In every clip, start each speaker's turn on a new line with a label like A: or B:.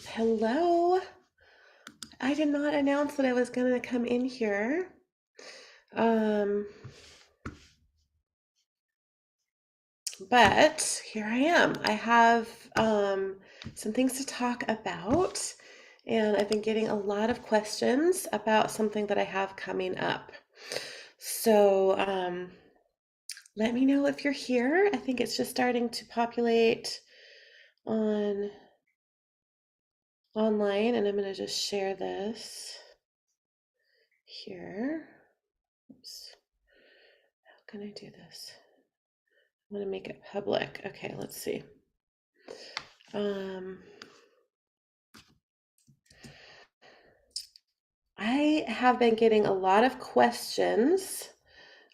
A: Hello. I did not announce that I was going to come in here. Um, but here I am. I have some things to talk about, and I've been getting a lot of questions about something that I have coming up. So let me know if you're here. I think it's just starting to populate on online, and I'm going to just share this here. Oops. How can I do this? I'm going to make it public. Okay, let's see. Um, I have been getting a lot of questions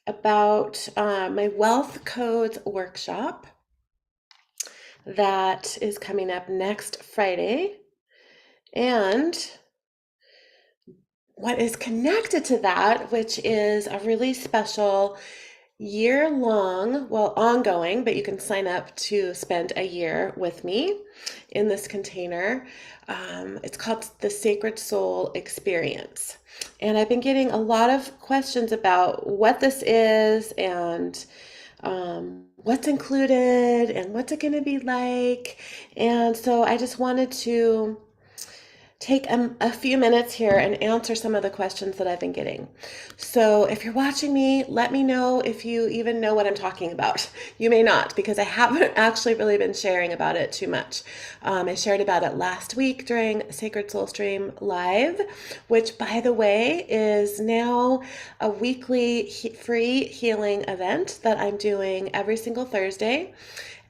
A: about my wealth codes workshop that is coming up next Friday. And what is connected to that, which is a really special year-long, well, ongoing, but you can sign up to spend a year with me in this container. It's called the Sacred Soul Experience. And I've been getting a lot of questions about what this is and what's included and what's it going to be like. And so I just wanted to take a few minutes here and answer some of the questions that I've been getting. So if you're watching me, let me know if you even know what I'm talking about. You may not, because I haven't actually really been sharing about it too much. I shared about it last week during Sacred Soul Stream Live, which, by the way, is now a weekly free healing event that I'm doing every single Thursday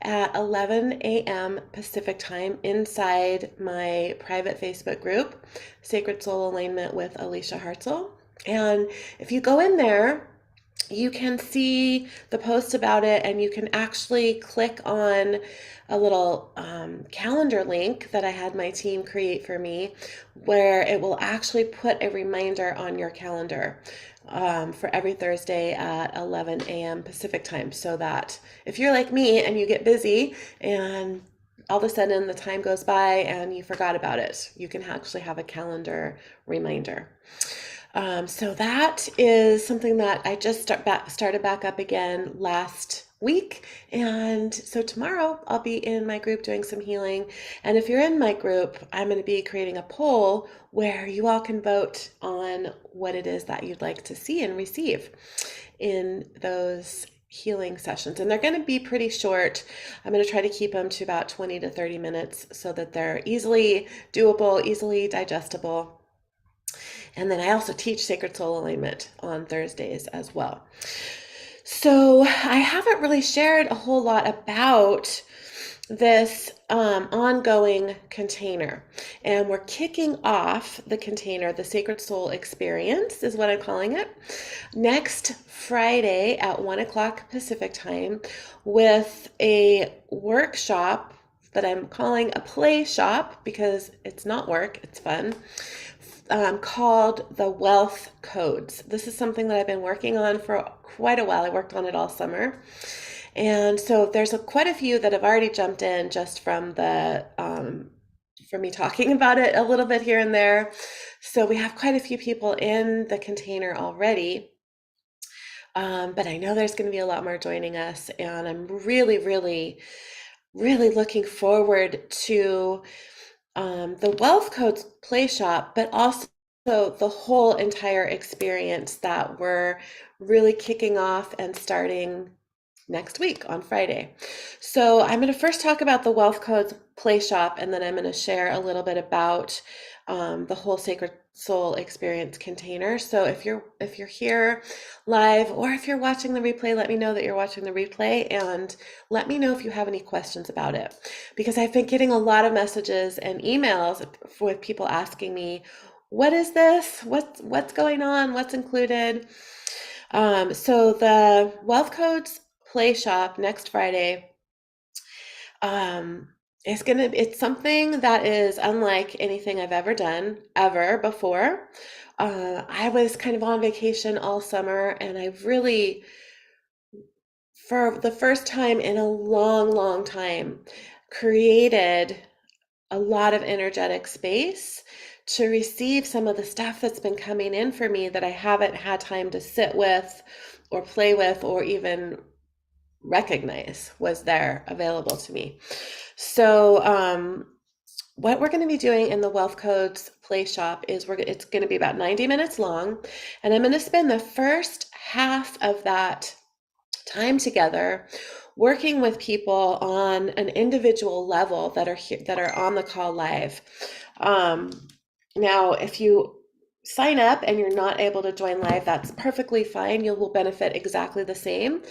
A: at 11 a.m. Pacific time inside my private Facebook group, Sacred Soul Alignment with Alicia Hartzell. And if you go in there, you can see the post about it, and you can actually click on a little calendar link that I had my team create for me, where it will actually put a reminder on your calendar for every Thursday at 11 a.m. Pacific time, so that if you're like me and you get busy and all of a sudden the time goes by and you forgot about it, you can actually have a calendar reminder. So that is something that I just started back up again last week. And so tomorrow I'll be in my group doing some healing. And if you're in my group, I'm going to be creating a poll where you all can vote on what it is that you'd like to see and receive in those healing sessions. And they're going to be pretty short. I'm going to try to keep them to about 20 to 30 minutes so that they're easily doable, easily digestible. And then I also teach Sacred Soul Alignment on Thursdays as well. So I haven't really shared a whole lot about this ongoing container. And we're kicking off the container, the Sacred Soul Experience is what I'm calling it, next Friday at 1 o'clock Pacific time with a workshop that I'm calling a play shop because it's not work, it's fun. Called the Wealth Codes. This is something that I've been working on for quite a while. I worked on it all summer. And so there's quite a few that have already jumped in just from the from me talking about it a little bit here and there. So we have quite a few people in the container already. But I know there's going to be a lot more joining us, and I'm really, really, really looking forward to the Wealth Codes Play Shop, but also the whole entire experience that we're really kicking off and starting next week on Friday. So I'm going to first talk about the Wealth Codes Play Shop, and then I'm going to share a little bit about the whole Sacred Soul Experience container. So if you're here live or if you're watching the replay, let me know that you're watching the replay, and let me know if you have any questions about it, because I've been getting a lot of messages and emails with people asking me, what is this? What's going on? What's included? So the Wealth Codes Play Shop next Friday it's something that is unlike anything I've ever done ever before. I was kind of on vacation all summer, and I really, for the first time in a long, long time, created a lot of energetic space to receive some of the stuff that's been coming in for me that I haven't had time to sit with or play with or even recognize was there available to me. So, what we're going to be doing in the Wealth Codes Play Shop is it's going to be about 90 minutes long, and I'm going to spend the first half of that time together working with people on an individual level that are here, that are on the call live. Um, Now, if you sign up and you're not able to join live, that's perfectly fine. You will benefit exactly the same.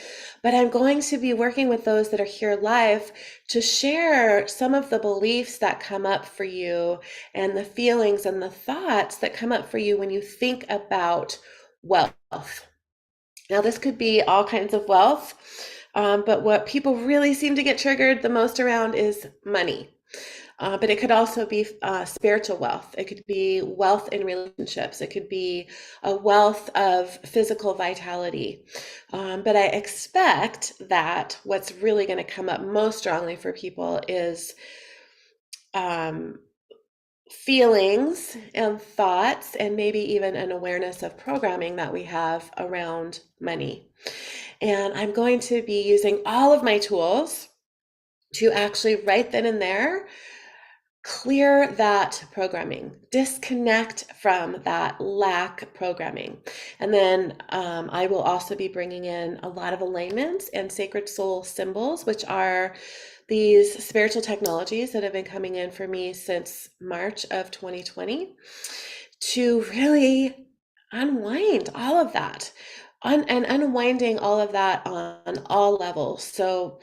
A: But I'm going to be working with those that are here live to share some of the beliefs that come up for you and the feelings and the thoughts that come up for you when you think about wealth. Now, this could be all kinds of wealth, but what people really seem to get triggered the most around is money. But it could also be spiritual wealth. It could be wealth in relationships. It could be a wealth of physical vitality. But I expect that what's really going to come up most strongly for people is um, feelings and thoughts, and maybe even an awareness of programming that we have around money. And I'm going to be using all of my tools to actually right then and there clear that programming, disconnect from that lack programming. And then I will also be bringing in a lot of alignments and sacred soul symbols, which are these spiritual technologies that have been coming in for me since March of 2020 to really unwind all of that and unwinding all of that on all levels. So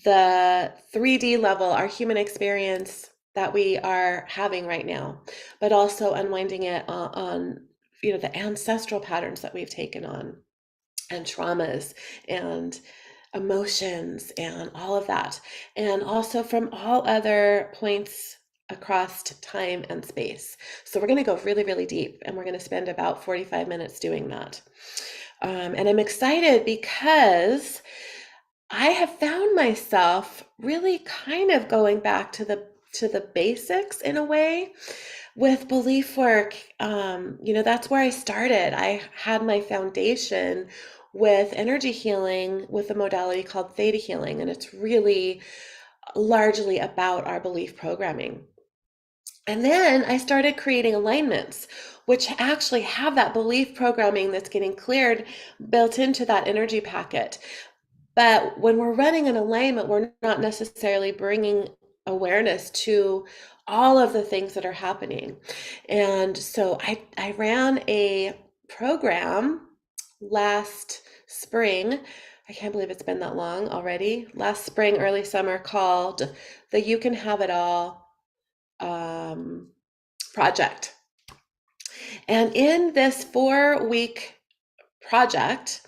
A: the 3D level, our human experience that we are having right now, but also unwinding it on the ancestral patterns that we've taken on, and traumas and emotions and all of that, and also from all other points across time and space. So we're going to go really, really deep, and we're going to spend about 45 minutes doing that. And I'm excited because I have found myself really kind of going back to the basics in a way with belief work. That's where I started. I had my foundation with energy healing with a modality called theta healing, and it's really largely about our belief programming. And then I started creating alignments, which actually have that belief programming that's getting cleared built into that energy packet. But when we're running an alignment, we're not necessarily bringing awareness to all of the things that are happening. And so I ran a program last spring. I can't believe it's been that long already. Last spring, early summer, called the You Can Have It All project. And in this 4-week project,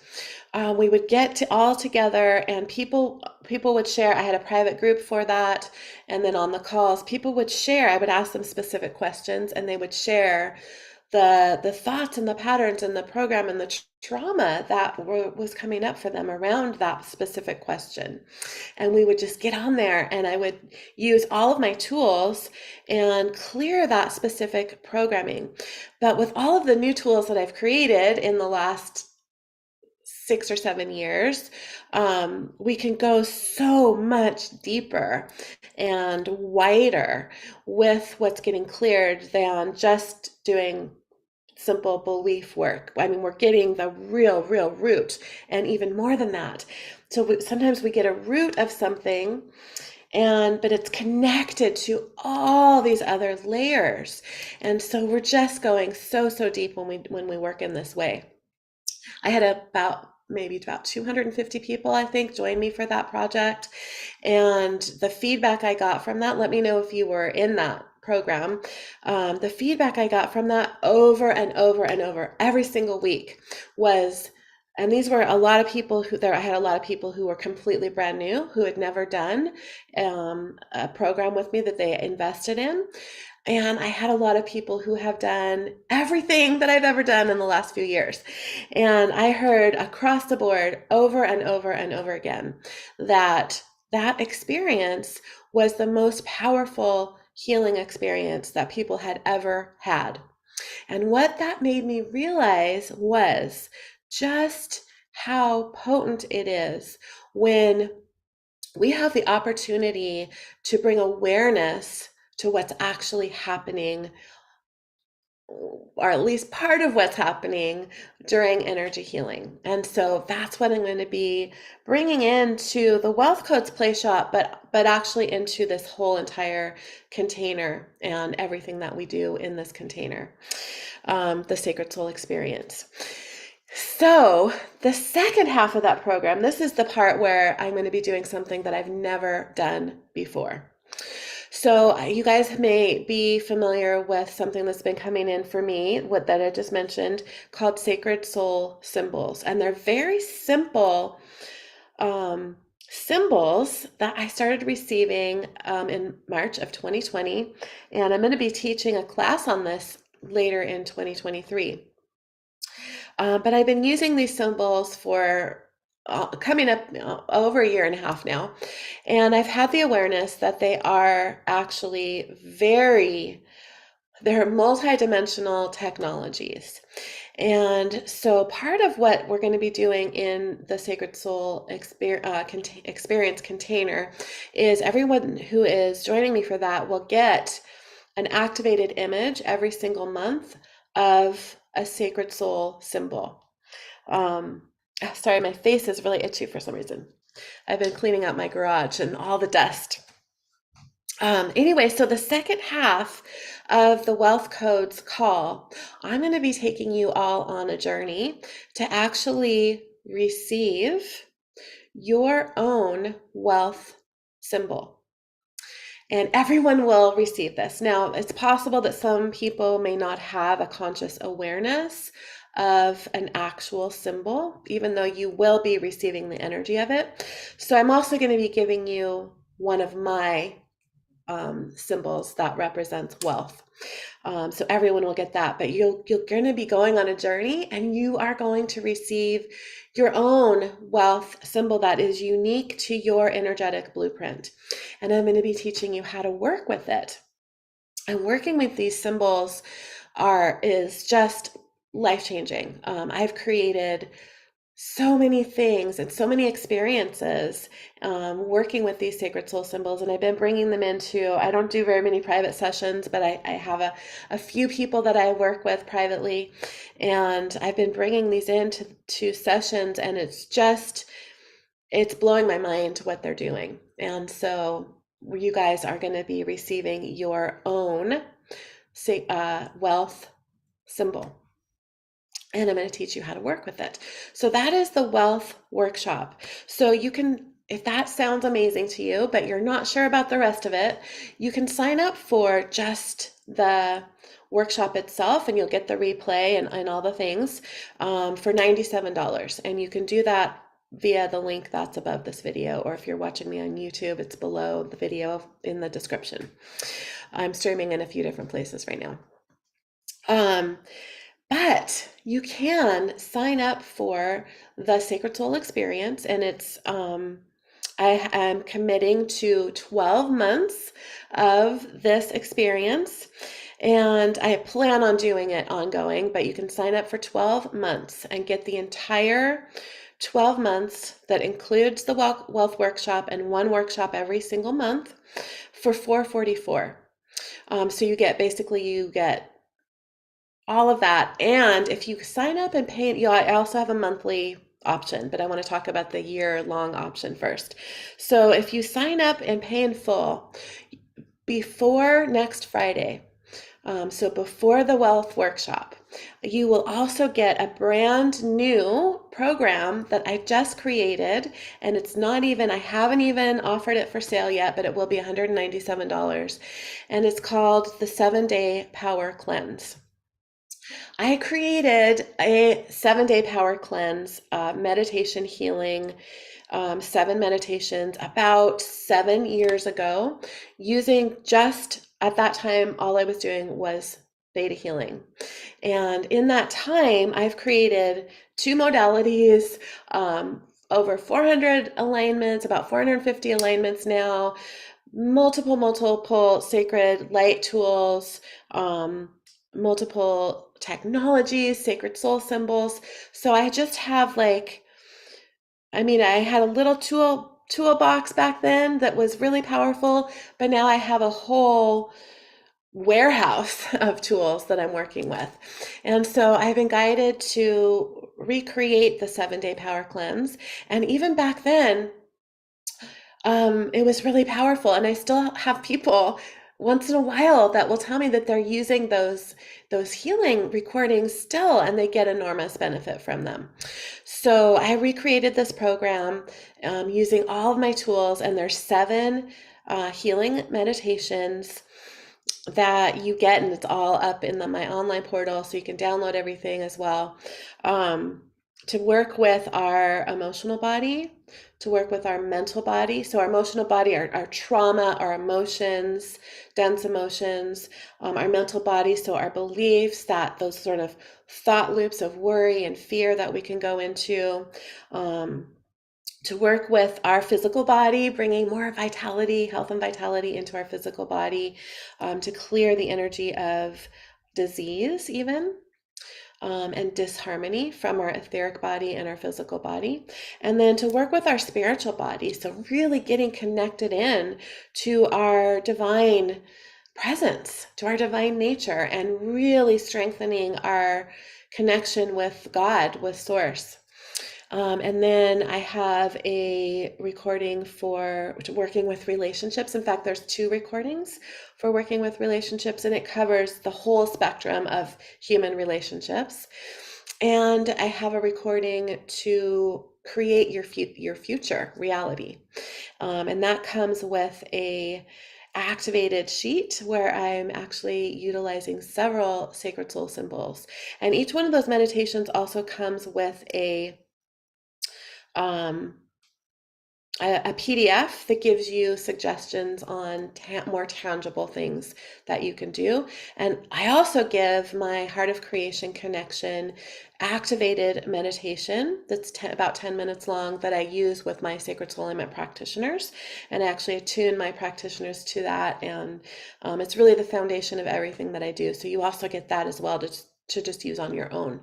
A: we would get all together, and people would share. I had a private group for that, and then on the calls, people would share. I would ask them specific questions, and they would share the thoughts and the patterns and the program and the trauma that was coming up for them around that specific question. And we would just get on there, and I would use all of my tools and clear that specific programming. But with all of the new tools that I've created in the last 6 or 7 years, we can go so much deeper and wider with what's getting cleared than just doing simple belief work. I mean, we're getting the real root, and even more than that. So sometimes we get a root of something, but it's connected to all these other layers. And so we're just going so deep when we work in this way. I had maybe about 250 people, I think, join me for that project. And the feedback I got from that, let me know if you were in that program. The feedback I got from that over and over and over every single week was, and these were a lot of people I had a lot of people who were completely brand new, who had never done a program with me that they invested in. And I had a lot of people who have done everything that I've ever done in the last few years. And I heard across the board over and over and over again that experience was the most powerful healing experience that people had ever had. And what that made me realize was just how potent it is when we have the opportunity to bring awareness to what's actually happening, or at least part of what's happening during energy healing. And so that's what I'm going to be bringing into the Wealth Codes Play Shop, but actually into this whole entire container and everything that we do in this container, the Sacred Soul Experience. So the second half of that program, this is the part where I'm going to be doing something that I've never done before. So you guys may be familiar with something that's been coming in for me, what that I just mentioned, called Sacred Soul Symbols. And they're very simple symbols that I started receiving in March of 2020. And I'm going to be teaching a class on this later in 2023. But I've been using these symbols for coming up over a year and a half now. And I've had the awareness that they are actually they're multidimensional technologies. And so part of what we're going to be doing in the Sacred Soul Experience container is everyone who is joining me for that will get an activated image every single month of a Sacred Soul symbol. Sorry, my face is really itchy for some reason. I've been cleaning out my garage and all the dust. Anyway, so the second half of the Wealth Codes call, I'm going to be taking you all on a journey to actually receive your own wealth symbol. And everyone will receive this. Now, it's possible that some people may not have a conscious awareness of an actual symbol, even though you will be receiving the energy of it. So I'm also going to be giving you one of my symbols that represents wealth. So everyone will get that, but you're going to be going on a journey and you are going to receive your own wealth symbol that is unique to your energetic blueprint. And I'm going to be teaching you how to work with it. And working with these symbols is just life-changing. I've created so many things and so many experiences working with these Sacred Soul symbols, and I've been bringing them into, I don't do very many private sessions, but I have a few people that I work with privately, and I've been bringing these into sessions, and it's blowing my mind what they're doing. And so you guys are going to be receiving your own wealth symbol. And I'm going to teach you how to work with it. So that is the wealth workshop. So you can, if that sounds amazing to you, but you're not sure about the rest of it, you can sign up for just the workshop itself and you'll get the replay and all the things for $97. And you can do that via the link that's above this video, or if you're watching me on YouTube, it's below the video in the description. I'm streaming in a few different places right now. But you can sign up for the Sacred Soul Experience, and it's I am committing to 12 months of this experience, and I plan on doing it ongoing, but you can sign up for 12 months and get the entire 12 months that includes the wealth workshop and one workshop every single month for $444. So you get all of that. And if you sign up and pay, I also have a monthly option, but I want to talk about the year-long option first. So if you sign up and pay in full before next Friday, so before the wealth workshop, you will also get a brand new program that I just created, and I haven't even offered it for sale yet, but it will be $197, and it's called the 7-Day Power Cleanse. I created a 7-day power cleanse, meditation healing, 7 meditations about 7 years ago, using at that time, all I was doing was theta healing. And in that time, I've created 2 modalities, over 400 alignments, about 450 alignments now, multiple sacred light tools, um, multiple technologies, sacred soul symbols. So I just have like, I mean, I had a little toolbox back then that was really powerful, but now I have a whole warehouse of tools that I'm working with. And so I've been guided to recreate the 7 day power cleanse. And even back then, it was really powerful. And I still have people once in a while that will tell me that they're using those healing recordings still, and they get enormous benefit from them. So I recreated this program using all of my tools, and there's 7 healing meditations that you get, and it's all up in my online portal, so you can download everything as well. Um, to work with our emotional body, to work with our mental body. So our emotional body, our trauma, our emotions, dense emotions, our mental body, so our beliefs, that those sort of thought loops of worry and fear that we can go into. Um, to work with our physical body, bringing more vitality, health and vitality into our physical body, to clear the energy of disease, even. And disharmony from our etheric body and our physical body. And then to work with our spiritual body. So, really getting connected in to our divine presence, to our divine nature, and really strengthening our connection with God, with Source. And then I have a recording for working with relationships. In fact, there's 2 recordings for working with relationships, and it covers the whole spectrum of human relationships. And I have a recording to create your future reality. And that comes with a activated sheet where I'm actually utilizing several sacred soul symbols. And each one of those meditations also comes with um, a PDF that gives you suggestions on more tangible things that you can do. And I also give my Heart of Creation Connection activated meditation that's about 10 minutes long that I use with my Sacred Soul Alignment practitioners. And I actually attune my practitioners to that. And it's really the foundation of everything that I do. So you also get that as well to just use on your own.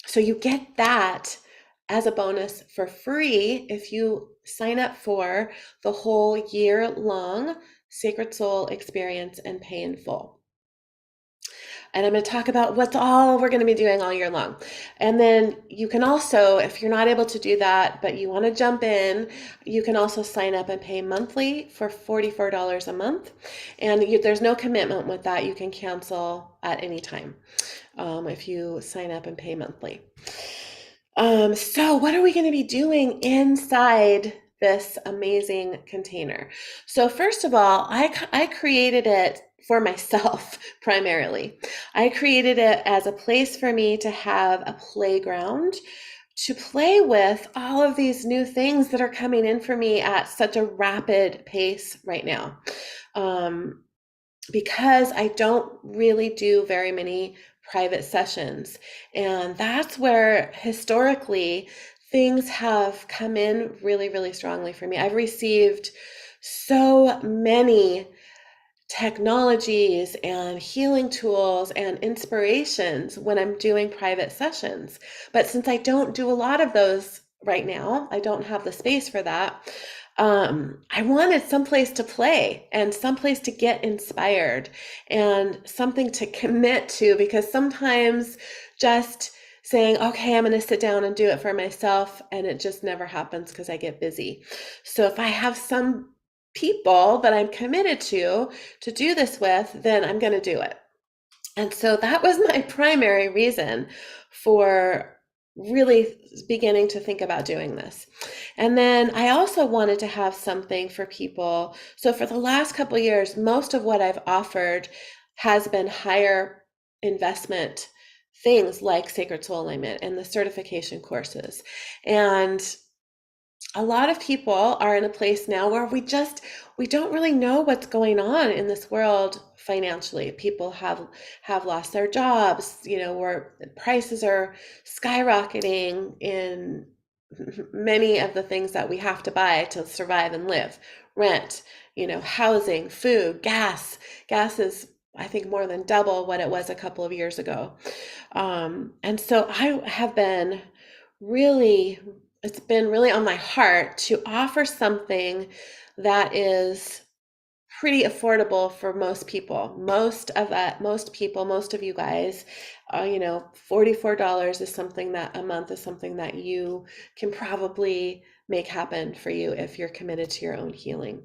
A: So you get that as a bonus for free if you sign up for the whole year-long Sacred Soul experience and pay in full. And I'm going to talk about what's all we're going to be doing all year long. And then you can also, if you're not able to do that, but you want to jump in, you can also sign up and pay monthly for $44 a month. And there's no commitment with that. You can cancel at any time if you sign up and pay monthly. So what are we going to be doing inside this amazing container? So first of all, I created it for myself primarily. I created it as a place for me to have a playground to play with all of these new things that are coming in for me at such a rapid pace right now. Because I don't really do very many private sessions. And that's where historically things have come in really, really strongly for me. I've received so many technologies and healing tools and inspirations when I'm doing private sessions. But since I don't do a lot of those right now, I don't have the space for that. I wanted someplace to play and someplace to get inspired and something to commit to, because sometimes just saying, okay, I'm going to sit down and do it for myself, and it just never happens because I get busy. So if I have some people that I'm committed to do this with, then I'm going to do it. And so that was my primary reason for really beginning to think about doing this. And then I also wanted to have something for people. So for the last couple of years, most of what I've offered has been higher investment things like Sacred Soul Alignment and the certification courses. And a lot of people are in a place now where we don't really know what's going on in this world financially. People have lost their jobs, where prices are skyrocketing in many of the things that we have to buy to survive and live rent, housing, food, gas. Gas is, I think, more than double what it was a couple of years ago. And so I have been really, it's been really on my heart to offer something that is pretty affordable for most people. Most people, most of you guys, $44 is something that a month is something that you can probably make happen for you if you're committed to your own healing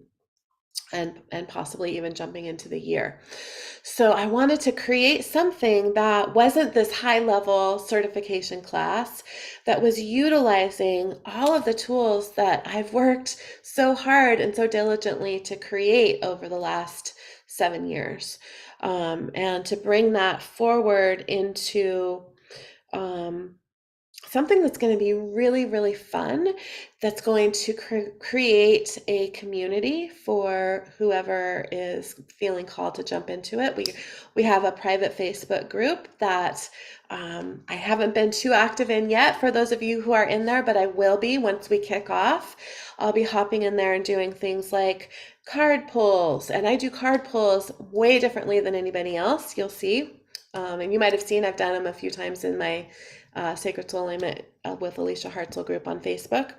A: and possibly even jumping into the year. So I wanted to create something that wasn't this high level certification class, that was utilizing all of the tools that I've worked so hard and so diligently to create over the last 7 years, and to bring that forward into something that's going to be really, really fun, that's going to create a community for whoever is feeling called to jump into it. We have a private Facebook group that I haven't been too active in yet for those of you who are in there, but I will be once we kick off. I'll be hopping in there and doing things like card pulls, and I do card pulls way differently than anybody else, you'll see. And you might have seen I've done them a few times in my Sacred Soul Alignment with Alicia Hartzell group on Facebook.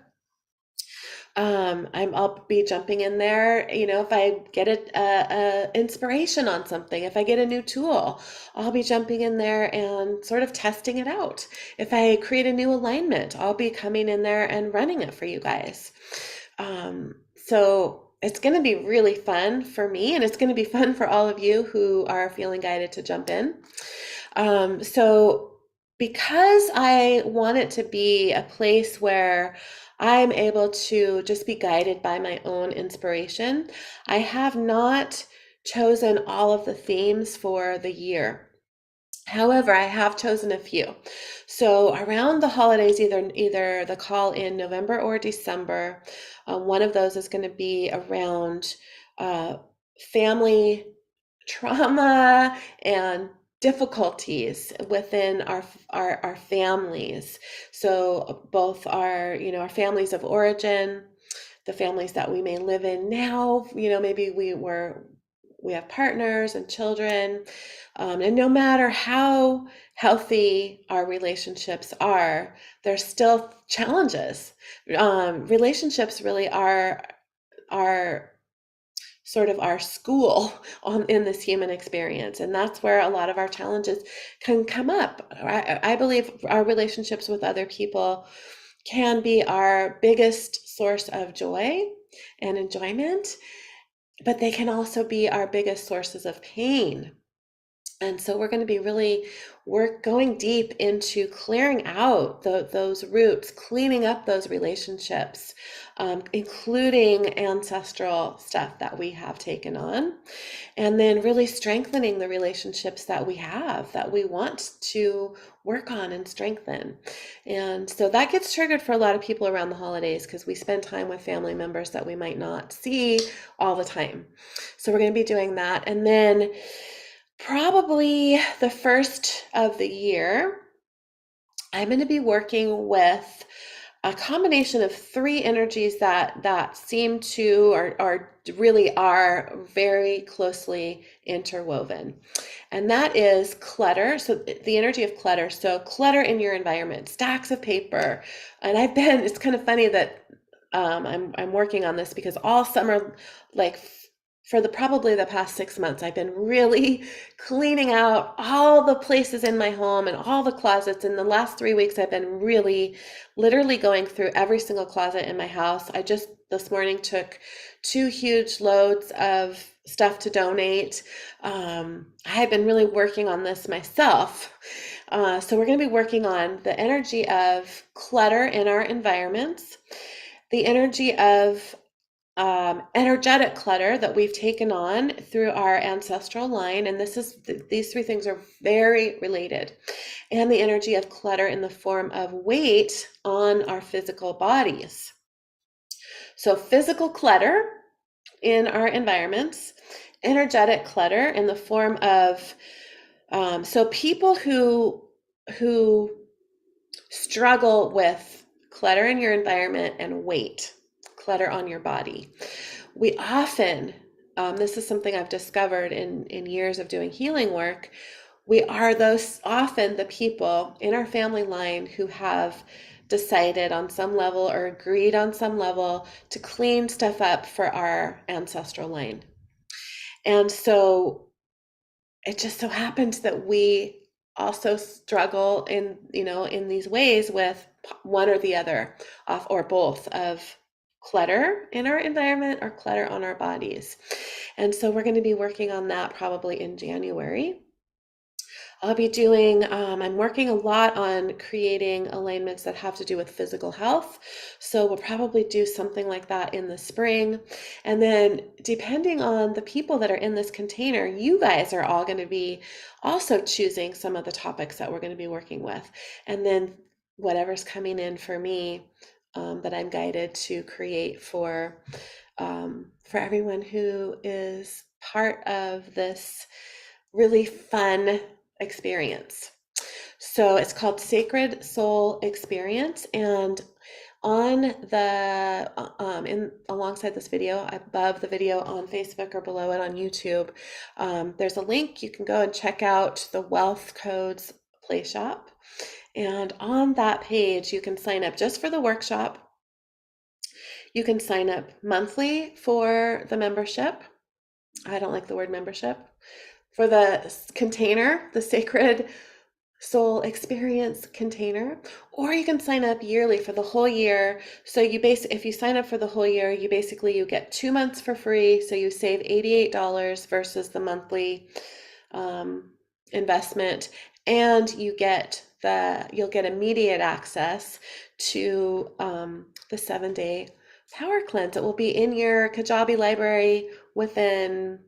A: I'll be jumping in there, if I get a inspiration on something, if I get a new tool, I'll be jumping in there and sort of testing it out. If I create a new alignment, I'll be coming in there and running it for you guys. So it's going to be really fun for me, and it's going to be fun for all of you who are feeling guided to jump in. So because I want it to be a place where I'm able to just be guided by my own inspiration, I have not chosen all of the themes for the year. However, I have chosen a few. So around the holidays, either the call in November or December, one of those is going to be around family trauma and difficulties within our families. So both our families of origin, the families that we may live in now, maybe we have partners and children, and no matter how healthy our relationships are, there's still challenges. Relationships really are sort of our school in this human experience, and that's where a lot of our challenges can come up. I believe our relationships with other people can be our biggest source of joy and enjoyment, but they can also be our biggest sources of pain. And so we're going to be going deep into clearing out those roots, cleaning up those relationships, including ancestral stuff that we have taken on, and then really strengthening the relationships that we have, that we want to work on and strengthen. And so that gets triggered for a lot of people around the holidays, because we spend time with family members that we might not see all the time. So we're going to be doing that. And then probably the first of the year, I'm going to be working with a combination of three energies that seem to or really are very closely interwoven. And that is clutter. So the energy of clutter. So clutter in your environment, stacks of paper. And it's kind of funny that I'm working on this, because all summer, like for probably the past 6 months, I've been really cleaning out all the places in my home and all the closets. In the last 3 weeks, I've been really literally going through every single closet in my house. I just this morning took 2 huge loads of stuff to donate. I have been really working on this myself. So we're going to be working on the energy of clutter in our environments, the energy of energetic clutter that we've taken on through our ancestral line, and these three things are very related, and the energy of clutter in the form of weight on our physical bodies. So physical clutter in our environments, energetic clutter in the form of so people who struggle with clutter in your environment and weight, clutter on your body. we often, this is something I've discovered in years of doing healing work, we are those often the people in our family line who have decided on some level or agreed on some level to clean stuff up for our ancestral line. And so it just so happens that we also struggle in, in these ways with one or the other, or both, of clutter in our environment or clutter on our bodies. And so we're going to be working on that probably in January. I'll be doing, I'm working a lot on creating alignments that have to do with physical health. So we'll probably do something like that in the spring. And then depending on the people that are in this container, you guys are all going to be also choosing some of the topics that we're going to be working with. And then whatever's coming in for me, that I'm guided to create for everyone who is part of this really fun experience. So it's called Sacred Soul Experience, and on the in alongside this video, above the video on Facebook or below it on YouTube, there's a link. You can go and check out the Wealth Codes Play Shop, and on that page you can sign up just for the workshop. You can sign up monthly for the membership. I don't like the word membership. For the container, the Sacred Soul Experience container, or you can sign up yearly for the whole year. So if you sign up for the whole year, you get 2 months for free. So you save $88 versus the monthly investment, and you'll get immediate access to the 7-day power cleanse. It will be in your Kajabi library within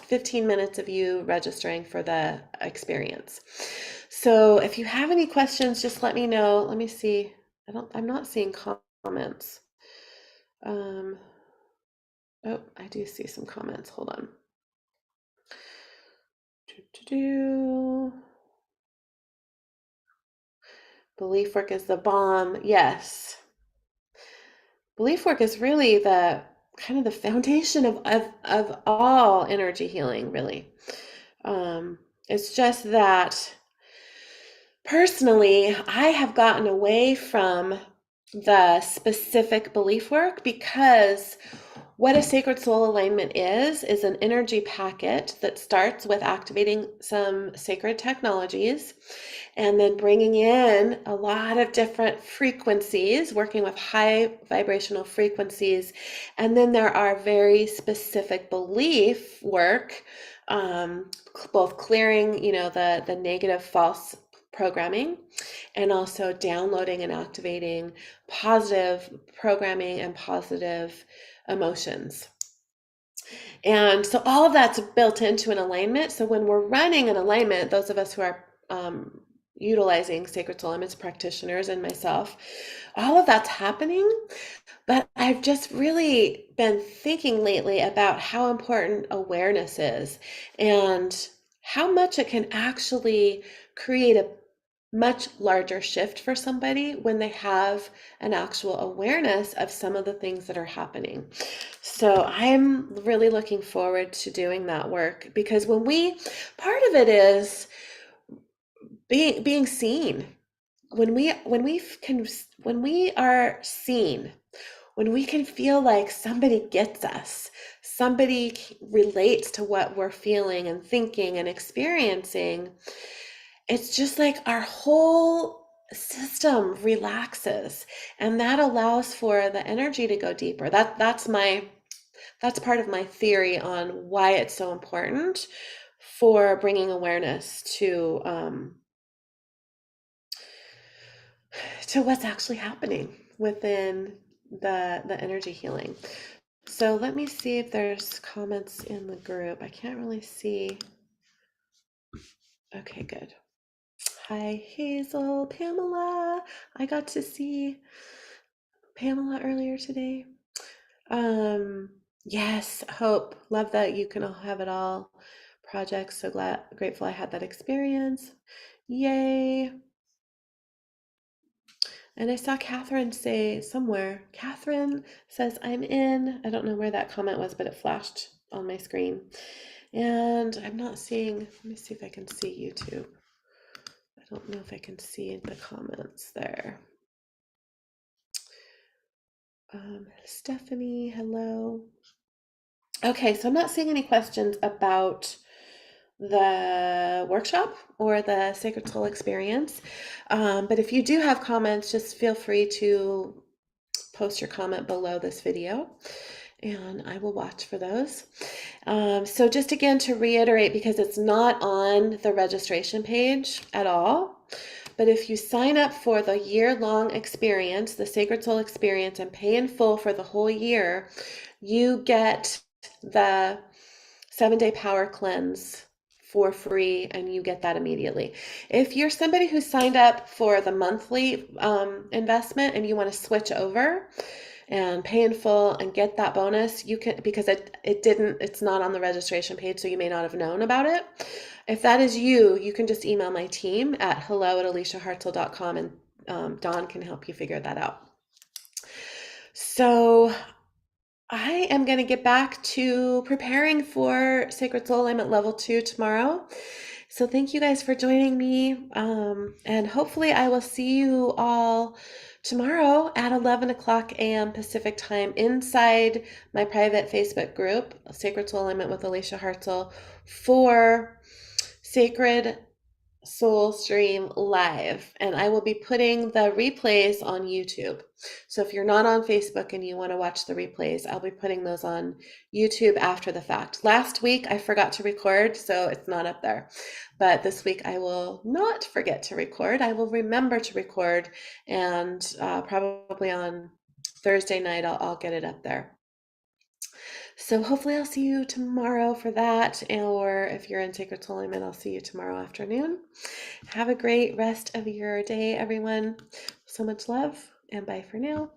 A: 15 minutes of you registering for the experience. So if you have any questions, just let me know. Let me see. I'm not seeing comments. Oh, I do see some comments. Hold on. Belief work is the bomb. Yes. Belief work is really the kind of the foundation of all energy healing, really. It's just that personally, I have gotten away from the specific belief work because what a sacred soul alignment is an energy packet that starts with activating some sacred technologies and then bringing in a lot of different frequencies, working with high vibrational frequencies. And then there are very specific belief work, both clearing, the negative false programming, and also downloading and activating positive programming and positive emotions. And so all of that's built into an alignment. So when we're running an alignment, those of us who are utilizing sacred soul alignments, practitioners and myself, all of that's happening. But I've just really been thinking lately about how important awareness is and how much it can actually create a much larger shift for somebody when they have an actual awareness of some of the things that are happening. So I'm really looking forward to doing that work, because part of it is being seen. When we are seen, when we can feel like somebody gets us, somebody relates to what we're feeling and thinking and experiencing, it's just like our whole system relaxes, and that allows for the energy to go deeper. That's part of my theory on why it's so important for bringing awareness to what's actually happening within the energy healing. So let me see if there's comments in the group. I can't really see. Okay, good. Hi, Hazel, Pamela. I got to see Pamela earlier today. Yes, Hope. Love that you can all have it all. Projects. So grateful I had that experience. Yay. And I saw Catherine say somewhere, Catherine says, I'm in. I don't know where that comment was, but it flashed on my screen. And I'm not seeing, let me see if I can see YouTube. I don't know if I can see the comments there. Stephanie, hello. Okay, so I'm not seeing any questions about the workshop or the Sacred Soul experience. But if you do have comments, just feel free to post your comment below this video and I will watch for those. So just again to reiterate, because it's not on the registration page at all, but if you sign up for the year-long experience, the Sacred Soul experience, and pay in full for the whole year, you get the 7-day power cleanse for free, and you get that immediately. If you're somebody who signed up for the monthly investment and you want to switch over and pay in full and get that bonus, you can, because it's not on the registration page, so you may not have known about it. If that is you, you can just email my team at hello@aliciahartzell.com, and Dawn can help you figure that out. So I am going to get back to preparing for Sacred Soul Alignment Level 2 tomorrow. So thank you guys for joining me. And hopefully I will see you all tomorrow at 11 o'clock a.m. Pacific time inside my private Facebook group, Sacred Soul Alignment with Alicia Hartzell, for Sacred Soul Stream Live, and I will be putting the replays on YouTube. So if you're not on Facebook and you want to watch the replays, I'll be putting those on YouTube after the fact. Last week I forgot to record, so it's not up there. But this week I will not forget to record. I will remember to record, and probably on Thursday night I'll get it up there. So hopefully I'll see you tomorrow for that, or if you're in Sacred Soul Alignment, I'll see you tomorrow afternoon. Have a great rest of your day, everyone. So much love, and bye for now.